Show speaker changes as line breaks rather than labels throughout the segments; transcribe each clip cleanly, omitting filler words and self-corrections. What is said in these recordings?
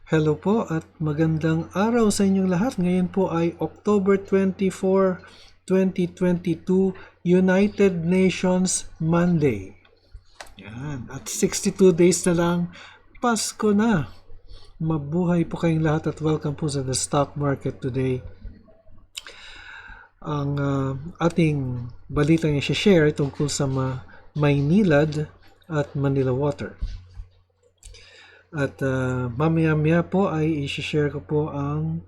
Hello po at magandang araw sa inyong lahat. Ngayon po ay October 24, 2022, United Nations Monday. Yan. At 62 days na lang, Pasko na. Mabuhay po kayong lahat at welcome po sa the stock market today. Ang ating balitang i-share tungkol sa Maynilad at Manila Water. At mamaya-maya po ay i-share ko po ang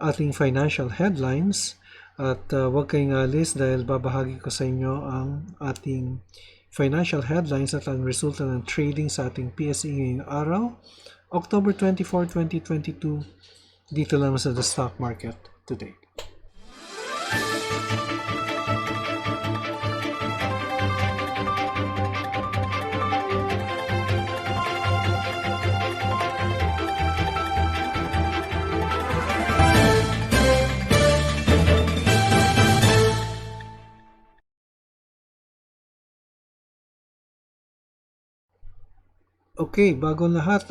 ating financial headlines at huwag kayong alis dahil babahagi ko sa inyo ang ating financial headlines at ang resulta ng trading sa ating PSE ngayong araw, October 24, 2022, dito lang sa the stock market today. Okay, bago lahat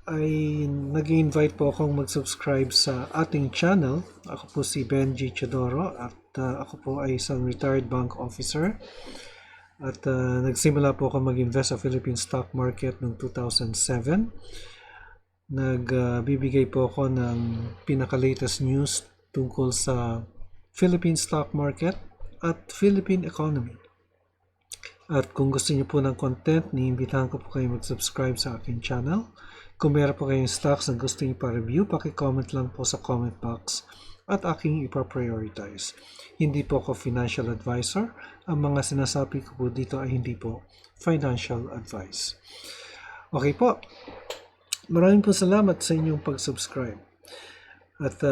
ay nag-invite po akong mag-subscribe sa ating channel. Ako po si Benji Chidoro at ako po ay isang retired bank officer. At nagsimula po ako mag-invest sa Philippine stock market noong 2007. Nagbibigay po ako ng pinaka-latest news tungkol sa Philippine stock market at Philippine economy. At kung gusto niyo po ng content, niimbitahan ko po kayo mag-subscribe sa aking channel. Kung meron po kayong stocks na gusto niyo pa-review, paki-comment lang po sa comment box at aking ipa-prioritize. Hindi po ako financial advisor. Ang mga sinasabi ko po dito ay hindi po financial advice. Okay po. Maraming po salamat sa inyong pag-subscribe. At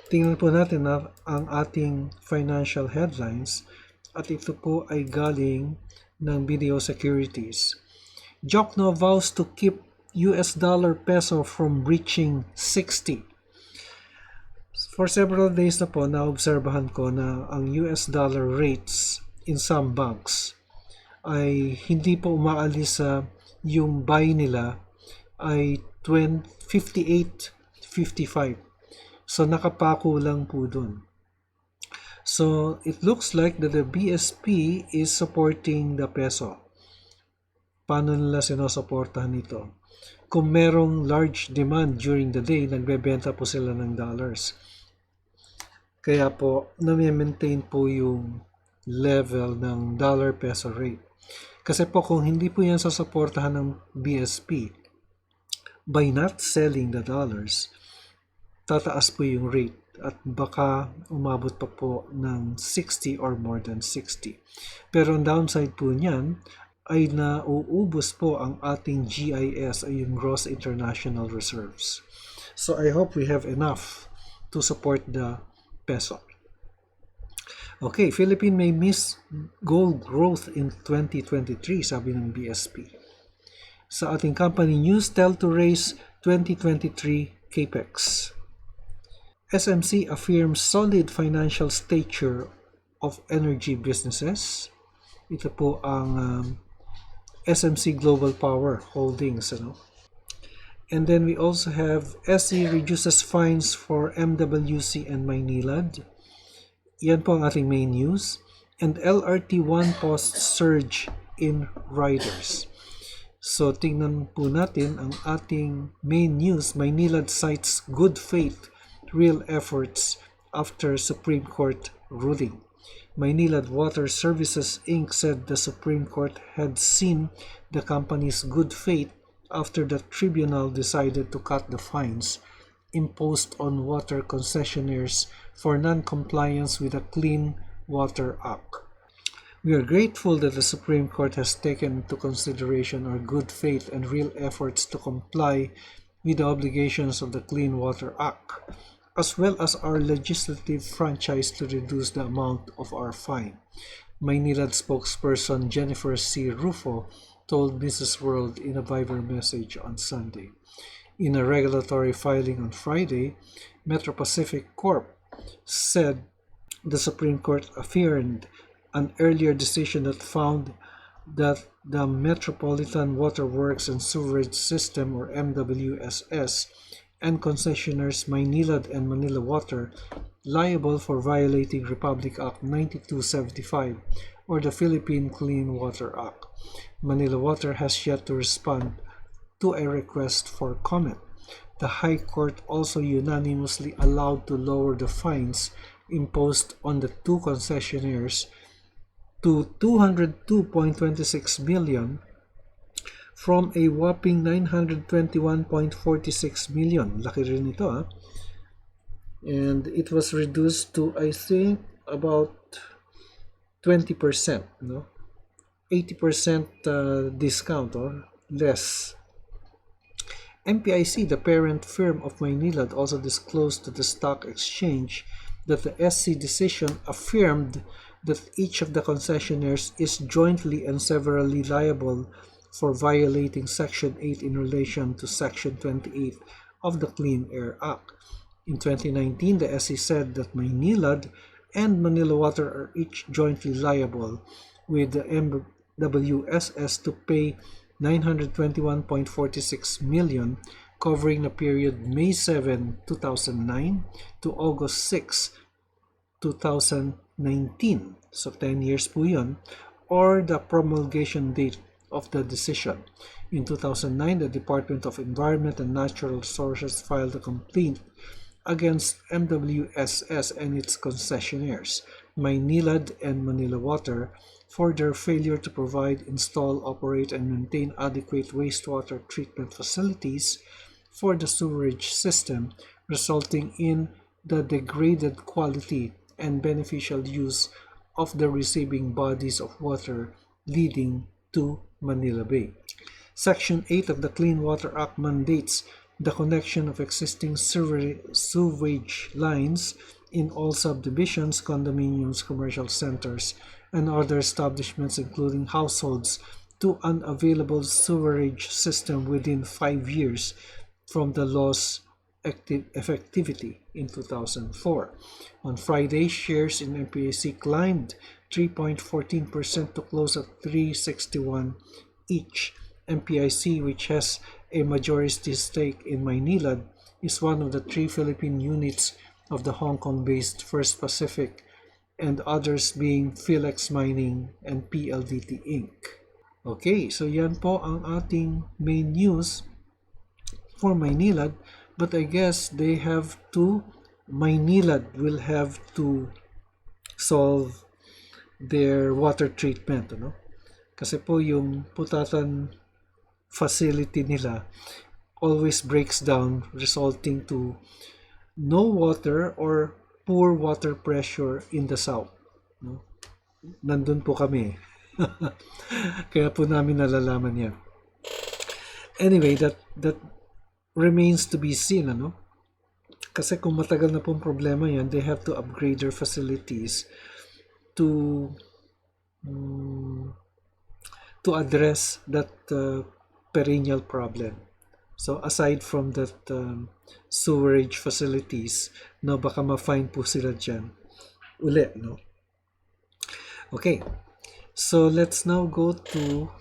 tingnan po natin ang ating financial headlines. At ito po ay galing ng Video Securities. Jokno vows to keep US dollar peso from breaching 60. For several days na po, naobserbahan ko na ang US dollar rates in some banks ay hindi po umaalis sa yung buy nila ay 58.55. So nakapako lang po dun. So, it looks like that the BSP is supporting the peso. Paano nila sinusuportahan ito? Kung merong large demand during the day, nagbebenta po sila ng dollars. Kaya po, na-maintain po yung level ng dollar-peso rate. Kasi po kung hindi po yan sasuportahan ng BSP, by not selling the dollars, tataas po yung rate. At baka umabot pa po ng 60 or more than 60. Pero ang downside po niyan ay nauubos po ang ating GIS ay yung Gross International Reserves. So I hope we have enough to support the peso. Okay, Philippines may miss gold growth in 2023, sabi ng BSP. Sa ating company news, tell to raise 2023 CAPEX. SMC affirms solid financial stature of energy businesses. Ito po ang SMC Global Power Holdings. And then we also have SE reduces fines for MWC and Maynilad. Yan po ang ating main news. And LRT1 posts surge in riders. So tingnan po natin ang ating main news. Maynilad cites good faith real efforts after Supreme Court ruling. Maynilad Water Services Inc. said the Supreme Court had seen the company's good faith after the tribunal decided to cut the fines imposed on water concessionaires for non-compliance with the Clean Water Act. We are grateful that the Supreme Court has taken into consideration our good faith and real efforts to comply with the obligations of the Clean Water Act, as well as our legislative franchise to reduce the amount of our fine. Maynilad spokesperson Jennifer C. Rufo told Business World in a Viber message on Sunday. In a regulatory filing on Friday, Metro Pacific Corp said the Supreme Court affirmed an earlier decision that found that the Metropolitan Water Works and Sewerage System, or MWSS, and concessionaires Maynilad and Manila Water liable for violating Republic Act 9275 or the Philippine Clean Water Act. Manila Water has yet to respond to a request for comment. The High Court also unanimously allowed to lower the fines imposed on the two concessionaires to 202.26 million from a whopping 921.46 million. Laki rin ito, ah. And it was reduced to, I think, about 20%, no? 80% discount or less. MPIC, the parent firm of Maynilad, also disclosed to the stock exchange that the SC decision affirmed that each of the concessionaires is jointly and severally liable for violating Section 8 in relation to Section 28 of the Clean Air Act. In 2019, the SC said that Maynilad and Manila Water are each jointly liable, with the MWSS to pay 921.46 million, covering the period May 7, 2009 to August 6, 2019. So 10 years po yun, or the promulgation date of the decision. In 2009, the Department of Environment and Natural Resources filed a complaint against MWSS and its concessionaires, Maynilad and Manila Water, for their failure to provide, install, operate, and maintain adequate wastewater treatment facilities for the sewerage system, resulting in the degraded quality and beneficial use of the receiving bodies of water leading to Manila Bay. Section 8 of the Clean Water Act mandates the connection of existing sewage lines in all subdivisions, condominiums, commercial centers, and other establishments, including households, to an available sewerage system within 5 years from the law's effectivity in 2004. On Friday, shares in MPAC climbed 3.14% to close at 361 each. MPIC, which has a majority stake in Maynilad, is one of the 3 Philippine units of the Hong Kong-based First Pacific, and others being Philex Mining and PLDT Inc. Okay, so yan po ang ating main news for Maynilad, but I guess Maynilad will have to solve their water treatment, ano? Kasi po yung putatan facility nila always breaks down, resulting to no water or poor water pressure in the south. No? Nandun po kami. Kaya po namin nalalaman yan. Anyway, that remains to be seen, ano? Kasi kung matagal na pong problema yan, they have to upgrade their facilities to address that perennial problem. So aside from that sewerage facilities, no, baka ma-fine po sila dyan uli, no? Okay, so let's now go to,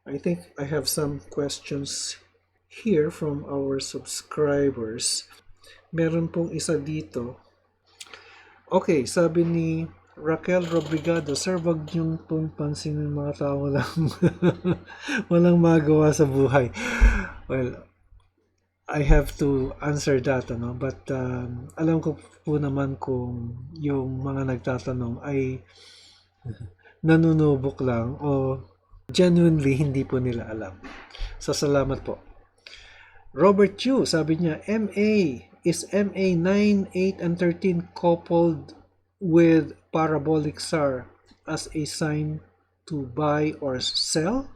I think I have some questions here from our subscribers. Meron pong isa dito. Okay, sabi ni Raquel Robrigado, sir, wag niyong pong pansinin mga tao lang walang magawa sa buhay. Well, I have to answer that, ano? But alam ko po naman kung yung mga nagtatanong ay nanunubok lang o genuinely hindi po nila alam. So, salamat po. Robert Chu, sabi niya, is MA 9, 8, and 13 coupled with parabolic SAR as a sign to buy or sell?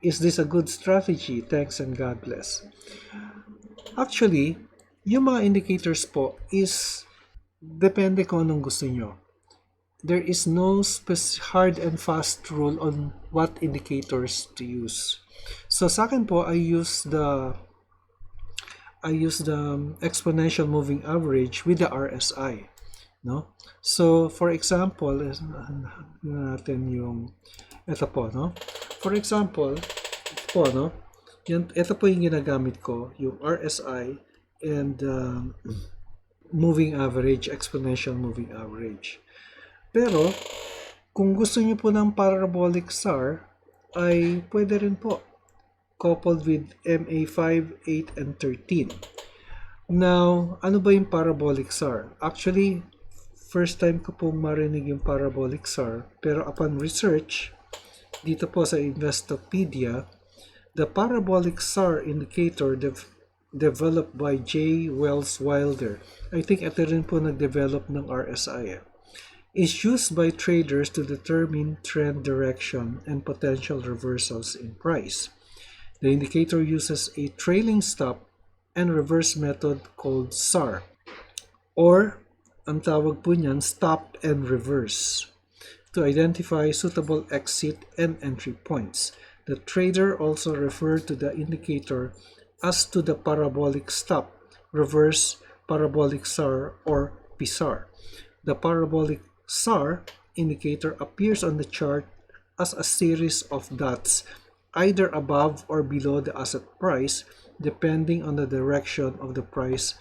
Is this a good strategy? Thanks and God bless. Actually, yung mga indicators po is depende kung anong gusto nyo. There is no hard and fast rule on what indicators to use. So sa akin po, I use the exponential moving average with the RSI. No? So, for example, natin yung Ito po, no? For example, ito po, no? Ito po yung ginagamit ko, yung RSI and moving average, exponential moving average. Pero, kung gusto niyo po ng parabolic SAR, ay pwede rin po, coupled with MA5, 8, and 13. Now, ano ba yung parabolic SAR? Actually, first time ko pong marinig yung parabolic SAR, pero upon research, dito po sa Investopedia, the parabolic SAR indicator developed by J. Wells Wilder, I think ito rin po nag-develop ng RSI, is used by traders to determine trend direction and potential reversals in price. The indicator uses a trailing stop and reverse method called SAR, or ang tawag po niyan, stop and reverse, to identify suitable exit and entry points. The trader also referred to the indicator as to the parabolic stop, reverse parabolic SAR, or PSAR. The parabolic SAR indicator appears on the chart as a series of dots, either above or below the asset price, depending on the direction of the price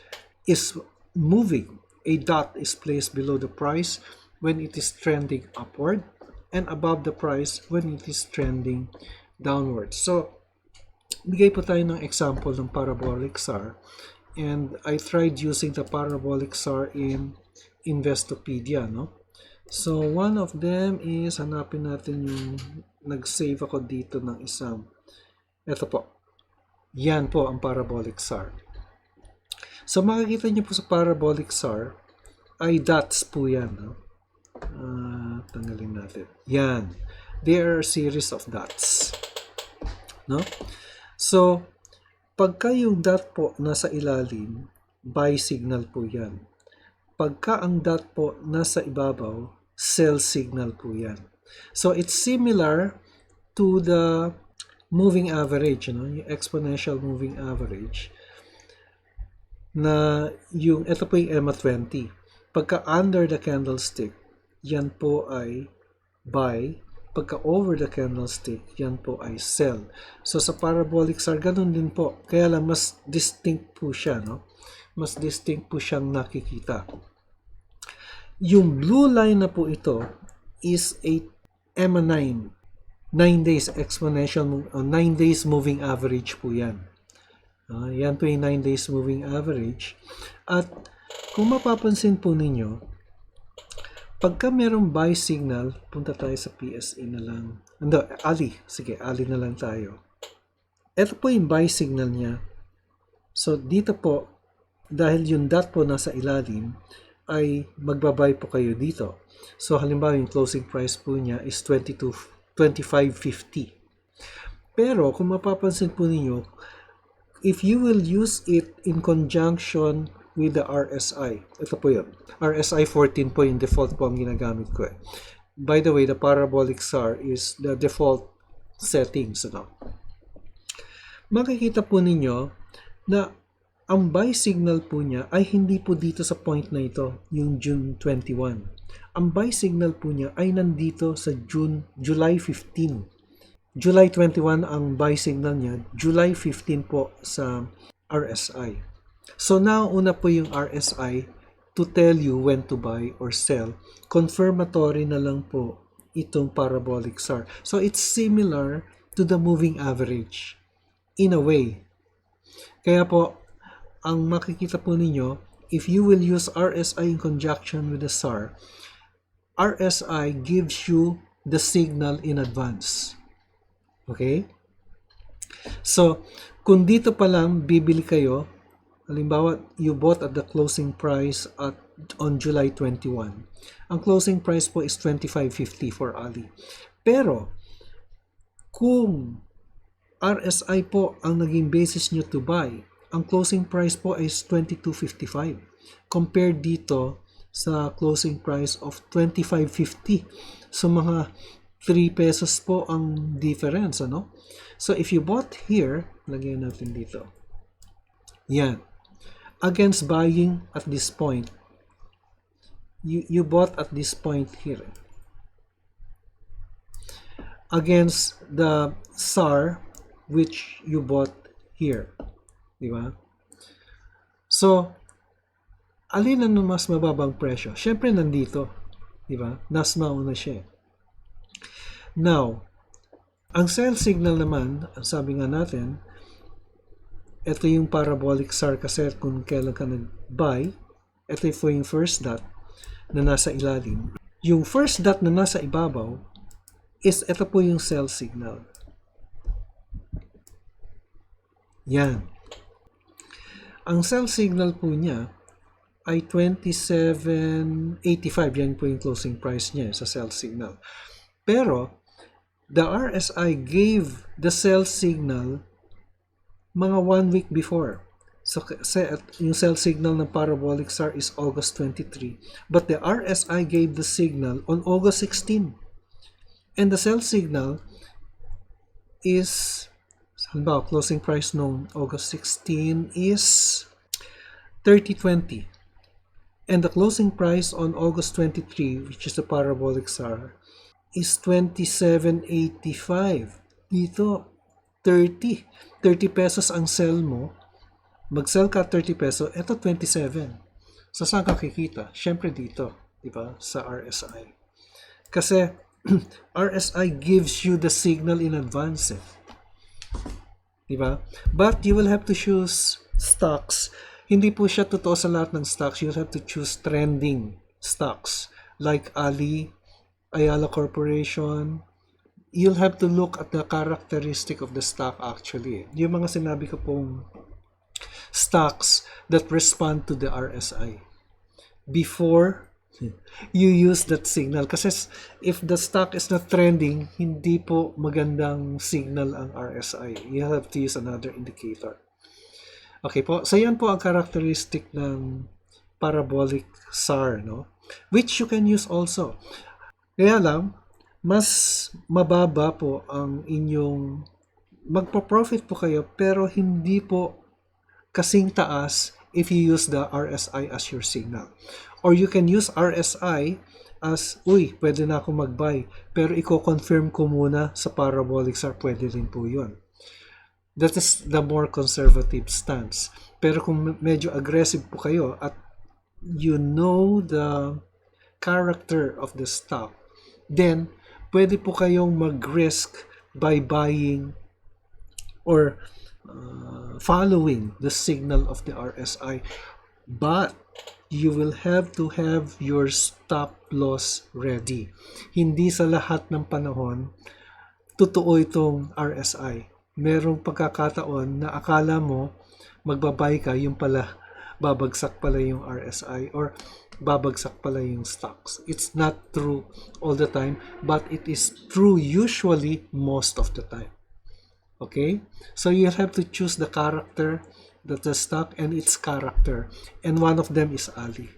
is moving. A dot is placed below the price when it is trending upward and above the price when it is trending downward. So, bigay po tayo ng example ng parabolic SAR, and I tried using the parabolic SAR in Investopedia, no? So, one of them is, hanapin natin yung nag-save ako dito ng isang, ito po. Yan po ang parabolic SAR. So, makikita niyo po sa parabolic SAR, ay dots po yan, no? Tanggalin natin. Yan. There are a series of dots. No? So, pagka yung dot po nasa ilalim, buy signal po yan. Pagka ang dot po nasa ibabaw, sell signal po yan. So, it's similar to the moving average, yung exponential moving average, na yung, ito po yung EMA20. Pagka under the candlestick, yan po ay buy. Pagka over the candlestick, yan po ay sell. So, sa parabolic SAR, ganun din po. Kaya lang, mas distinct po siya, no? Mas distinct po siyang nakikita. Yung blue line na po ito is a EMA9. 9 days exponential, 9 days moving average po yan. Yan po yung 9 days moving average. At kung mapapansin po ninyo, pagka merong buy signal, punta tayo sa PSA na lang. Ali. Sige, Ali na lang tayo. Ito po yung buy signal niya. So, dito po, dahil yung dot po nasa ilalim, ay magbabay po kayo dito. So, halimbawa yung closing price po niya is 25.50. Pero, kung mapapansin po ninyo, if you will use it in conjunction with the RSI, ito po yun. RSI 14 po yung default po ang ginagamit ko. By the way, the parabolic SAR is the default settings. Makikita po ninyo na ang buy signal po niya ay hindi po dito sa point na ito, yung June 21. Ang buy signal po niya ay nandito sa July 15. July 21 ang buy signal niya, July 15 po sa RSI. So now, una po yung RSI to tell you when to buy or sell. Confirmatory na lang po itong parabolic SAR. So it's similar to the moving average in a way. Kaya po, ang makikita po ninyo, if you will use RSI in conjunction with the SAR, RSI gives you the signal in advance. Okay? So, kung dito pa lang bibili kayo, halimbawa, you bought at the closing price on July 21. Ang closing price po is 25.50 for Ali. Pero, kung RSI po ang naging basis nyo to buy, ang closing price po is 22.55 compared dito sa closing price of 25.50. So, mga 3 pesos po ang difference, ano? So, if you bought here, lagyan natin dito. Yan. Against buying at this point. You bought at this point here. against the SAR which you bought here. Di ba? So, alin ang mas mababang presyo? Siyempre nandito. Di ba? Nas mauna siya. Now, ang sell signal naman, ang sabi nga natin, ito yung parabolic SAR kasi kung kailan ka nag-buy, ito yung first dot na nasa ilalim. Yung first dot na nasa ibabaw is ito po yung sell signal. Yan. Ang sell signal po niya ay 27.85. Yan po yung closing price niya sa sell signal. Pero, the RSI gave the sell signal mga 1 week before. So, yung sell signal ng parabolic SAR is August 23. But the RSI gave the signal on August 16. And the sell signal is, halimbawa, closing price nung August 16 is 30.20. And the closing price on August 23, which is the parabolic SAR, is 27.85. Dito, 30 pesos ang sell mo. Mag-sell ka 30 peso, eto 27. So, saan ka kikita? Siyempre dito, di ba? Sa RSI. Kasi, RSI gives you the signal in advance. Di ba? But, you will have to choose stocks. Hindi po siya totoo sa lahat ng stocks. You'll have to choose trending stocks. Like Ali, Ayala Corporation. You'll have to look at the characteristic of the stock actually. Yung mga sinabi ko pong stocks that respond to the RSI before you use that signal. Kasi if the stock is not trending, hindi po magandang signal ang RSI. You have to use another indicator. Okay po. So yan po ang characteristic ng parabolic SAR, no? Which you can use also. Kaya lang, mas mababa po ang inyong magpo-profit po kayo pero hindi po kasing taas if you use the RSI as your signal. Or you can use RSI as, pwede na ako mag-buy pero i-confirm ko muna sa parabolic SAR, pwede rin po yun. That is the more conservative stance. Pero kung medyo aggressive po kayo at you know the character of the stock, then pwede po kayong mag-risk by buying or following the signal of the RSI. But you will have to have your stop loss ready. Hindi sa lahat ng panahon totoo itong RSI. Merong pagkakataon na akala mo magbabay ka, yung pala babagsak pala yung RSI or babagsak pala yung stocks. It's not true all the time, but it is true usually most of the time. Okay? So you have to choose the character, the stock and its character. And one of them is Ali.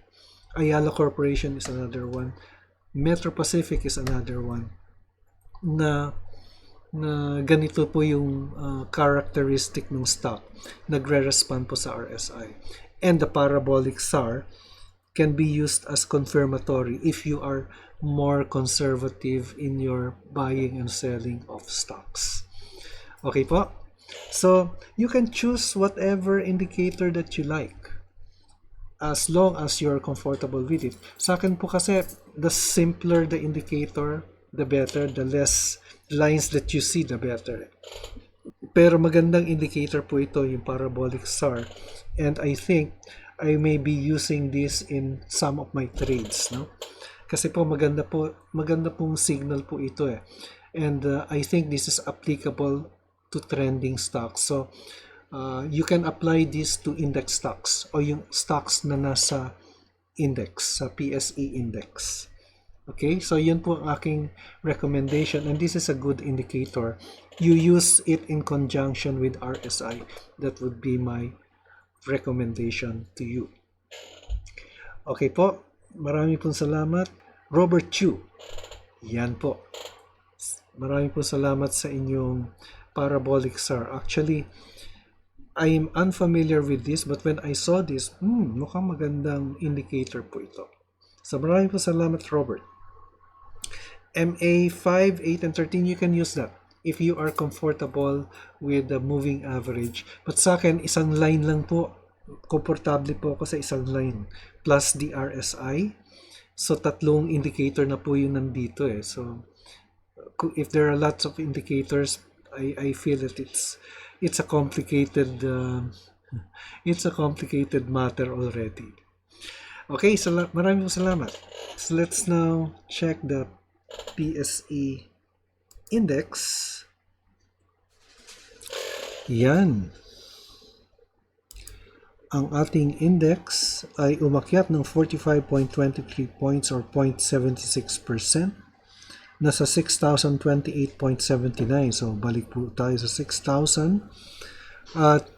Ayala Corporation is another one. Metro Pacific is another one. Na ganito po yung characteristic ng stock. Nagre-respond po sa RSI. And the parabolic SAR can be used as confirmatory if you are more conservative in your buying and selling of stocks. Okay po? So, you can choose whatever indicator that you like as long as you're comfortable with it. Sa akin po kasi, the simpler the indicator, the better. The less lines that you see, the better. Pero magandang indicator po ito, yung parabolic SAR. And I think I may be using this in some of my trades, no? Kasi po maganda pong signal po ito eh. And I think this is applicable to trending stocks. So you can apply this to index stocks o yung stocks na nasa index, sa PSE index. Okay? So yun po ang aking recommendation and this is a good indicator. You use it in conjunction with RSI. That would be my recommendation to you. Okay po, marami pong salamat. Robert Chu, yan po. Marami pong salamat sa inyong parabolic SAR. Actually, I am unfamiliar with this but when I saw this, mukhang magandang indicator po ito. So marami pong salamat, Robert. MA 5, 8, and 13, you can use that if you are comfortable with the moving average. But sa akin, isang line lang po. Komportable po ako sa isang line plus the RSI. So, tatlong indicator na po yun nandito eh. So, if there are lots of indicators, I feel that it's a complicated matter already. Okay, so maraming salamat. So let's now check the PSE index. Yan. Ang ating index ay umakyat ng 45.23 points or 0.76%. Nasa 6,028.79. So, balik po tayo sa 6,000. At,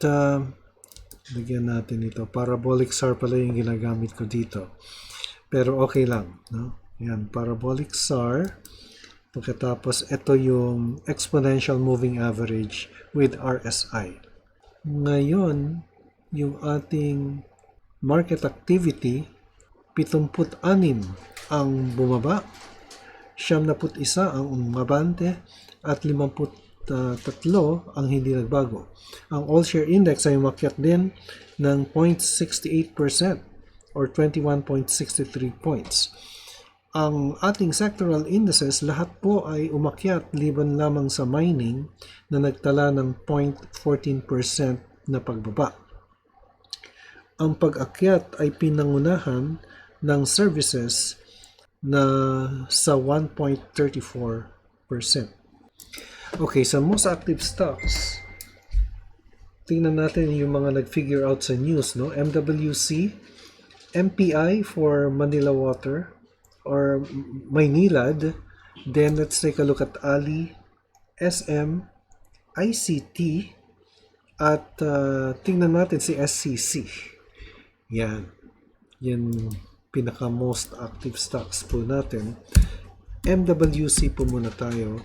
lagyan natin ito. Parabolic SAR pala yung ginagamit ko dito. Pero okay lang. No? Yan, parabolic SAR. Pagkatapos, ito yung exponential moving average with RSI. Ngayon, yung ating market activity, 76 ang bumaba. 71 ang umabante at 53 ang hindi nagbago. Ang all-share index ay umakyat din ng 0.68% or 21.63 points. Ang ating sectoral indices, lahat po ay umakyat liban lamang sa mining na nagtala ng 0.14% na pagbaba. Ang pag-akyat ay pinangunahan ng services na sa 1.34%. Okay, sa most active stocks, tingnan natin yung mga nag-figure out sa news, no? MWC, MPI for Manila Water or Maynilad. Then let's take a look at Ali, SM, ICT, at tingnan natin si SCC. Yan pinaka most active stocks po natin. MWC po muna tayo.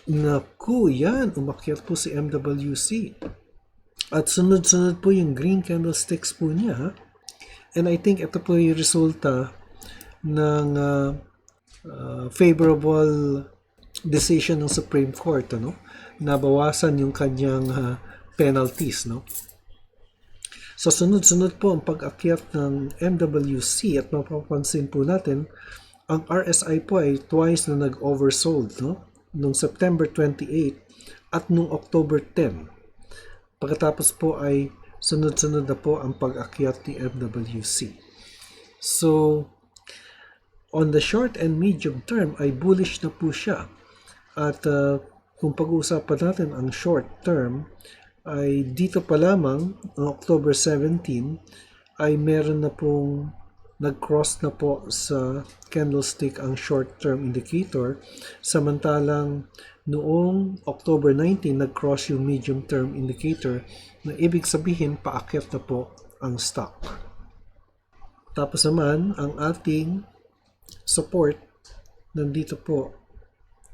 Naku, yan, umakyat po si MWC. At sunod-sunod po yung green candlesticks po niya. Ha? And I think ito po yung resulta ng favorable decision ng Supreme Court, ano? Nabawasan yung kanyang penalties, no? So, sunod-sunod po ang pag-akyat ng MWC at mapapansin po natin, ang RSI po ay twice na nag-oversold, no? Nung September 28 at nung October 10. Pagkatapos po ay sunod-sunod na po ang pag-akyat ni MWC. So, on the short and medium term ay bullish na po siya. At kung pag-uusapan natin ang short term, ay dito pa lamang, October 17, ay meron na pong nag-cross na po sa candlestick ang short-term indicator. Samantalang noong October 19, nag-cross yung medium-term indicator na ibig sabihin paakyat na po ang stock. Tapos naman, ang ating support nandito po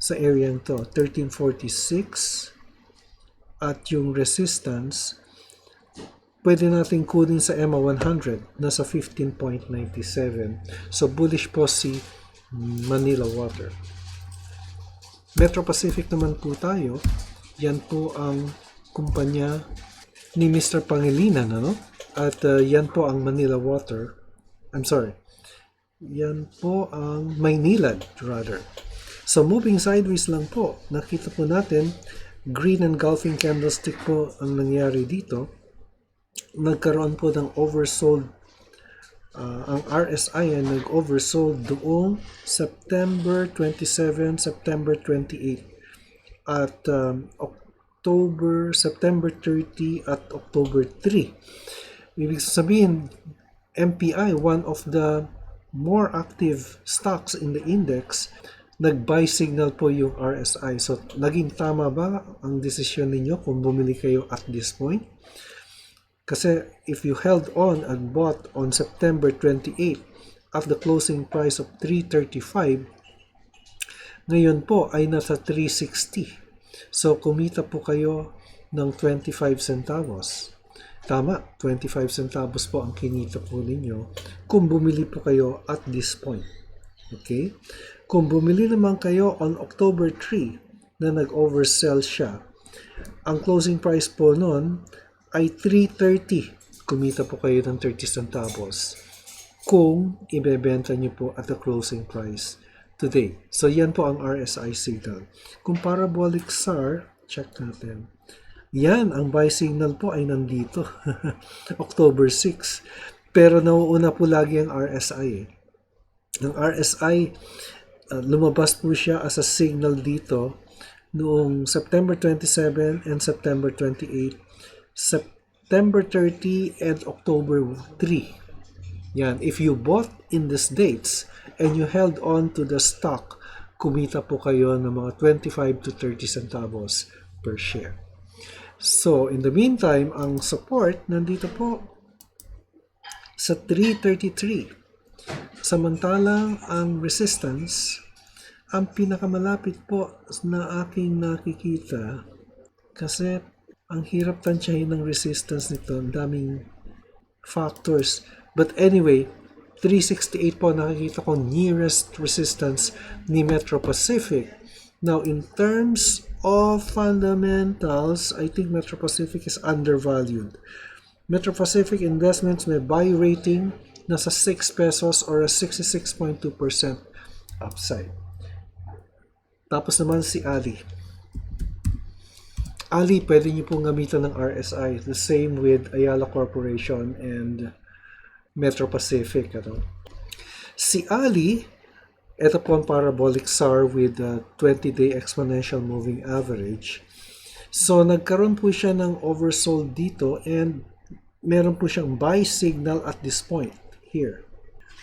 sa area to 1346. At yung resistance, pwede natin kunin sa EMA 100, nasa 15.97. So, bullish po si Manila Water. Metro Pacific naman po tayo. Yan po ang kumpanya ni Mr. Pangilinan, ano? At yan po ang Manila Water. I'm sorry. Yan po ang Maynilad, rather. So, moving sideways lang po. Nakita po natin, green engulfing candlestick po ang nangyari dito. Nagkaroon po ng oversold. Ang RSI ay nag-oversold doong September 27, September 28 at September 30 at October 3. Ibig sabihin, MPI, one of the more active stocks in the index, nag-buy signal po yung RSI. So, naging tama ba ang desisyon ninyo kung bumili kayo at this point? Kasi if you held on and bought on September 28 at the closing price of 335, ngayon po ay nasa 360. So, kumita po kayo ng 25 centavos. Tama, 25 centavos po ang kinita po ninyo kung bumili po kayo at this point. Okay? Kung bumili naman kayo on October 3 na nag-oversell siya, ang closing price po noon ay 3.30. Kumita po kayo ng 30 centavos kung ibebenta niyo po at the closing price today. So, yan po ang RSI signal. Kung parabolic SAR, check natin. Yan, ang buy signal po ay nandito. October 6. Pero nauuna po lagi ang RSI. Ang RSI, lumabas po siya as a signal dito noong September 27 and September 28, September 30 and October 3. Yan, if you bought in these dates and you held on to the stock, kumita po kayo ng mga 25 to 30 centavos per share. So, in the meantime, ang support nandito po sa 333. Samantalang ang resistance, ang pinakamalapit po na aking nakikita, kasi ang hirap tansyahin ng resistance nito, ang daming factors. But anyway, 368 po nakikita ko nearest resistance ni Metro Pacific. Now, in terms of fundamentals, I think Metro Pacific is undervalued. Metro Pacific Investments may buy rating nasa 6 pesos or a 66.2% upside. Tapos naman si Ali. Ali, pwede niyo pong gamitan ng RSI. The same with Ayala Corporation and Metro Pacific. Si Ali, ito po ang parabolic SAR with a 20-day exponential moving average. So, nagkaroon po siya ng oversold dito and meron po siyang buy signal at this point here.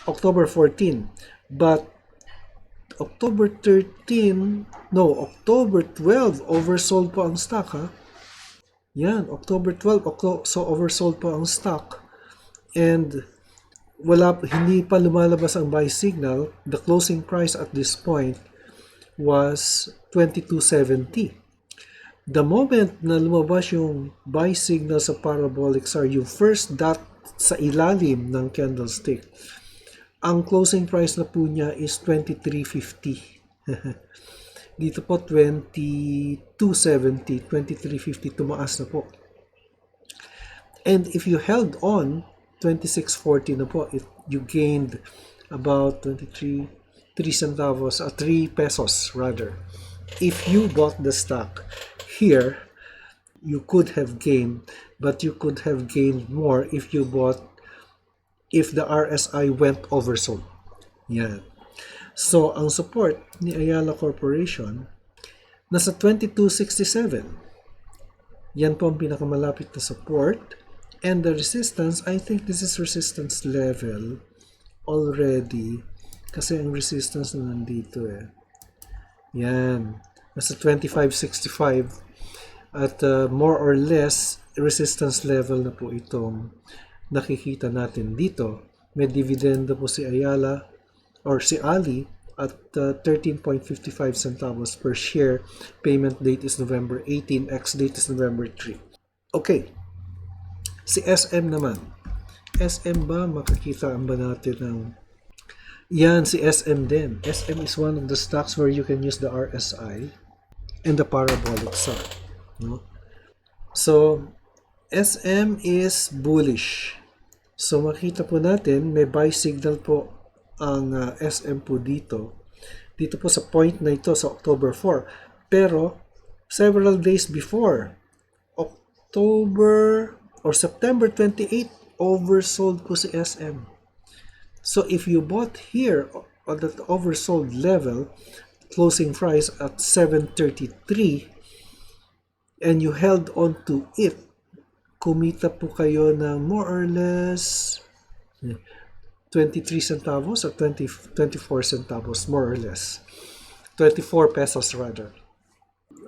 October 14. But October 13, no, October 12, oversold po ang stock, ha? Yan, October 12, so oversold po ang stock. And hindi pa lumalabas ang buy signal. The closing price at this point was 22.70. The moment na lumabas yung buy signal sa parabolic SAR, yung first dot sa ilalim ng candlestick, ang closing price na po niya is 23.50. Dito po 22.70, 23.50, tumaas na po. And if you held on 26.40 na po, you gained about 3 centavos, 3 pesos rather. If you bought the stock here, you could have gained, but you could have gained more if you bought, if the RSI went oversold. Yan. So, ang support ni Ayala Corporation nasa 22.67. Yan po ang pinakamalapit na support. And the resistance, I think this is resistance level already. Kasi ang resistance na nandito eh. Yan. Nasa 25.65. At more or less, resistance level na po itong nakikita natin dito. May dividendo po si Ayala or si Ali at 13.55 centavos per share. Payment date is November 18. Ex-date is November 3. Okay. Si SM naman. SM ba? Makikita ba natin ng... Yan, si SM din. SM is one of the stocks where you can use the RSI and the parabolic SAR. No? So, SM is bullish. So, makita po natin, may buy signal po ang SM po dito. Dito po sa point na ito sa October 4. Pero, several days before, October or September 28, oversold po si SM. So, if you bought here on that oversold level, closing price at 733, and you held on to it, kumita po kayo ng more or less 23 centavos or 24 centavos, more or less. 24 pesos rather.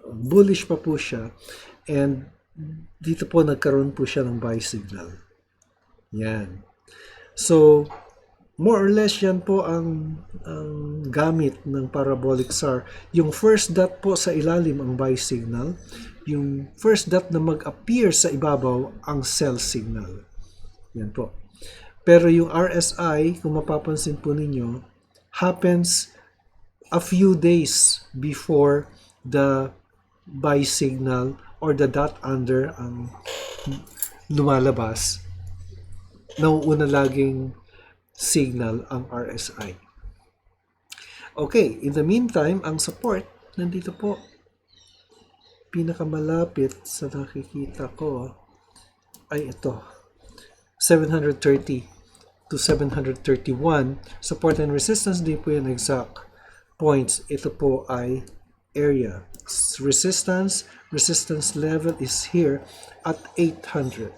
Bullish pa po siya. And dito po nagkaroon po siya ng buy signal. Yan. So, more or less yan po ang gamit ng parabolic SAR. Yung first dot po sa ilalim ang buy signal. Yung first dot na mag-appear sa ibabaw ang sell signal. Yan po. Pero yung RSI, kung mapapansin po ninyo, happens a few days before the buy signal or the dot under ang lumalabas. Nauuna laging signal ang RSI. Okay, in the meantime, ang support, nandito po. Pinakamalapit sa nakikita ko ay ito. 730 to 731. Support and resistance, di po yung exact points. Ito po ay area. Resistance level is here at 800.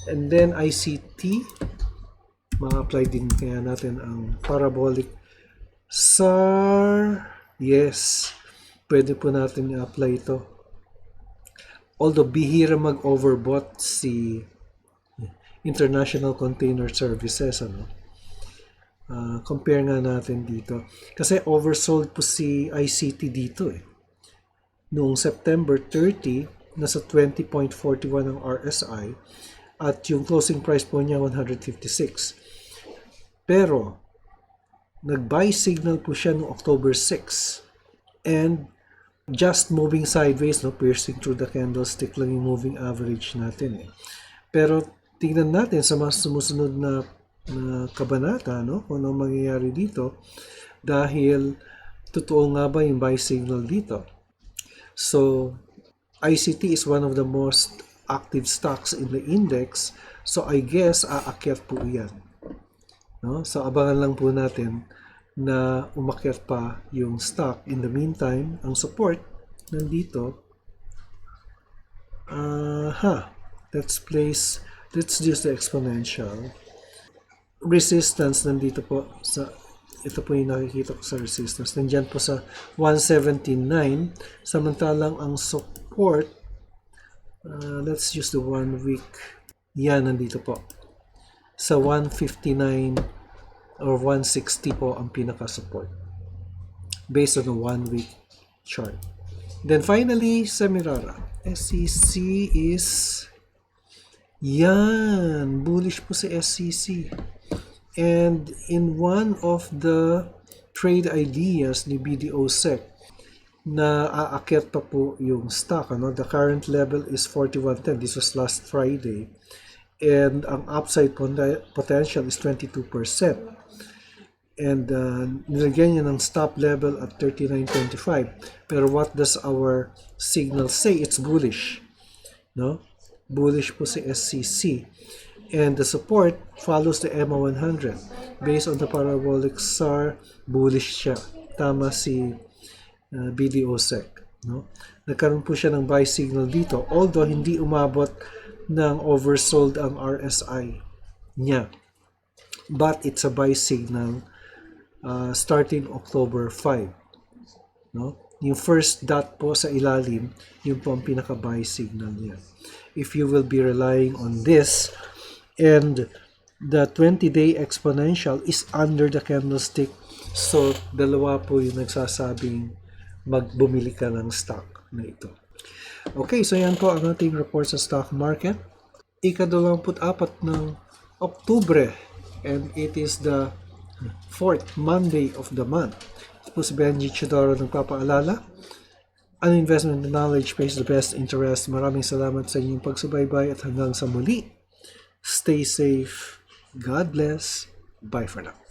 And then ICT, ma-apply din kaya natin ang parabolic SAR. Yes, pwede po natin i-apply ito. Although bihira mag-overbought si International Container Services, ano? Compare nga natin dito. Kasi oversold po si ICT dito eh. Noong September 30, nasa 20.41 ang RSI at yung closing price po niya 156. Pero nag-buy signal po siya noong October 6 and just moving sideways, no, piercing through the candlestick lang yung moving average natin eh. Pero tingnan natin sa mga sumusunod na kabanata, no, kung ano mangyayari dito dahil totoo nga ba yung buy signal dito. So ICT is one of the most active stocks in the index, so I guess aakyat po yan, no? So abangan lang po natin na umakyat pa yung stock. In the meantime, ang support nandito. Let's use the exponential. Resistance nandito po sa, ito po yung nakikita ko sa resistance. Nandiyan po sa 179. Samantalang ang support, let's use the 1 week. Yan, nandito po. Sa 159 or 160 po ang pinaka-support based on a 1 week chart. Then finally, Semirara. SCC is yan, bullish po si SCC. And in one of the trade ideas ni BDO-SEC na aakyat pa po yung stock, ano? The current level is 4110. This was last Friday. And ang upside potential is 22%. And nilagyan niya ng stop level at 39.25. Pero what does our signal say? It's bullish, no? Bullish po si SCC. And the support follows the EMA 100. Based on the parabolic SAR, bullish siya. Tama si BDO-SEC, no? Nagkaroon po siya ng buy signal dito, although hindi umabot ng oversold ang RSI niya. But it's a buy signal starting October 5, no? Yung first dot po sa ilalim, yung po ang pinaka-buy signal niya. If you will be relying on this, and the 20-day exponential is under the candlestick, so dalawa po yung nagsasabing magbumili ka ng stock na ito. Okay, so yan po ang ating report sa stock market. Ika-24 ng Oktubre, and it is the 4th Monday of the month. Ito po si Benji Chidoro nagpapaalala. An investment knowledge pays the best interest. Maraming salamat sa inyong pagsubaybay at hanggang sa muli. Stay safe. God bless. Bye for now.